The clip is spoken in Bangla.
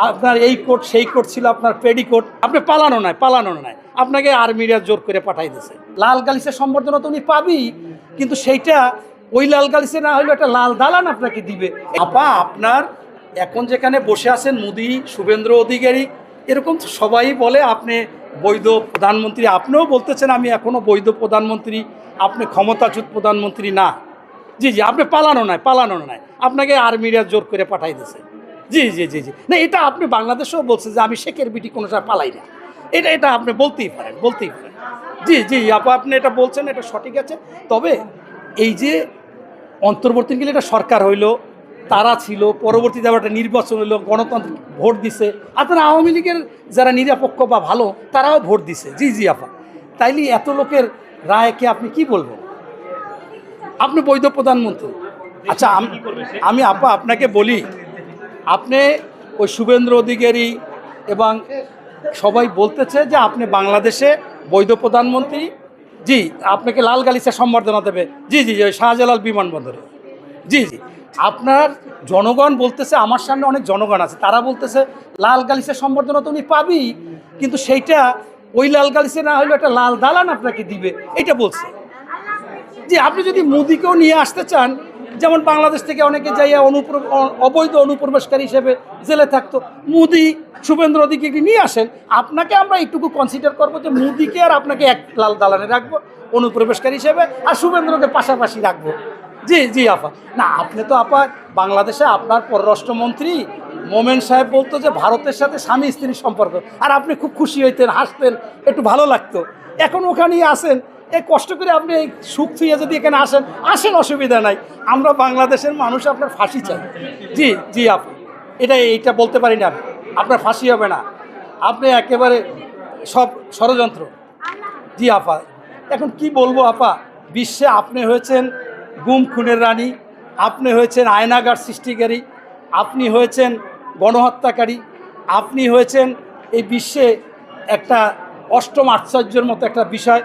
আপনার এই কোট সেই কোট ছিল, আপনার পেডিকোট, আপনি পালানো নয়, আপনাকে আর্মিরা জোর করে পাঠাই দিয়েছে। লাল গালিচের সম্বর্ধনা তো উনি পাবি, কিন্তু সেইটা ওই লাল গালিচে না হলেও একটা লাল দালান আপনাকে দিবে। আপা, আপনার এখন যেখানে বসে আছেন মোদি, শুভেন্দ্র অধিকারী, এরকম সবাই বলে আপনি বৈধ প্রধানমন্ত্রী। আপনিও বলতেছেন আমি এখনও বৈধ প্রধানমন্ত্রী, আপনি ক্ষমতাচ্যুত প্রধানমন্ত্রী না। জি, আপনি পালানো নয়, আপনাকে আর্মিরা জোর করে পাঠাই দিয়েছে। জি না, এটা আপনি বাংলাদেশেও বলছেন যে আমি শেখের বিটি কোনো সময় পালাই না। এটা আপনি বলতেই পারেন। জি আপা, আপনি এটা বলছেন, এটা সঠিক আছে। তবে এই যে অন্তর্বর্তীকালে এটা সরকার হইলো, তারা ছিল, পরবর্তীতে আবার একটা নির্বাচন হইলো, গণতন্ত্র ভোট দিছে, আপনার আওয়ামী লীগের যারা নিরপেক্ষ বা ভালো তারাও ভোট দিছে। জি আপা, তাইলে এত লোকের রায়কে আপনি কি বলবেন? আপনি বৈধ প্রধানমন্ত্রী। আচ্ছা, আমি আপা আপনাকে বলি, আপনি ওই শুভেন্দ্র অধিকারী এবং সবাই বলতেছে যে আপনি বাংলাদেশে বৈধ প্রধানমন্ত্রী। জি, আপনাকে লাল গালিচা সম্বর্ধনা দেবে। জি ওই শাহজালাল বিমানবন্দরে। জি আপনার জনগণ বলতেছে, আমার সামনে অনেক জনগণ আছে, তারা বলতেছে লাল গালিচার সম্বর্ধনা তো উনি পাবি, কিন্তু সেইটা ওই লাল গালিচে না হলেও একটা লাল দালান আপনাকে দিবে, এটা বলছে। জি, আপনি যদি মোদিকেও নিয়ে আসতে চান, যেমন বাংলাদেশ থেকে অনেকে যাইয়া অবৈধ অনুপ্রবেশকারী হিসেবে জেলে থাকতো, মোদি, শুভেন্দ্র অধিকারী নিয়ে আসেন, আপনাকে আমরা একটুকু কনসিডার করবো যে মোদিকে আর আপনাকে এক লাল দালানে রাখবো অনুপ্রবেশকারী হিসেবে, আর শুভেন্দ্রকে পাশাপাশি রাখবো। জি আপা, না আপনি তো আপা বাংলাদেশে আপনার পররাষ্ট্রমন্ত্রী মোমেন সাহেব বলতো যে ভারতের সাথে স্বামী স্ত্রীর সম্পর্ক, আর আপনি খুব খুশি হইতেন, হাসতেন, একটু ভালো লাগতো। এখন ওখানেই আসেন, এই কষ্ট করে আপনি এই সুখ থুয়ে যদি এখানে আসেন, অসুবিধা নাই। আমরা বাংলাদেশের মানুষ আপনার ফাঁসি চাই। জি আপা, এইটা বলতে পারি না, আপনার ফাঁসি হবে না, আপনি একেবারে সব ষড়যন্ত্র। জি আপা, এখন কি বলবো আপা, বিশ্বে আপনি হয়েছেন গুম খুনের রানী, আপনি হয়েছেন আয়নাঘাট সৃষ্টিকারী, আপনি হয়েছেন গণহত্যাকারী, আপনি হয়েছেন এই বিশ্বে একটা অষ্টম আশ্চর্যের মতো একটা বিষয়।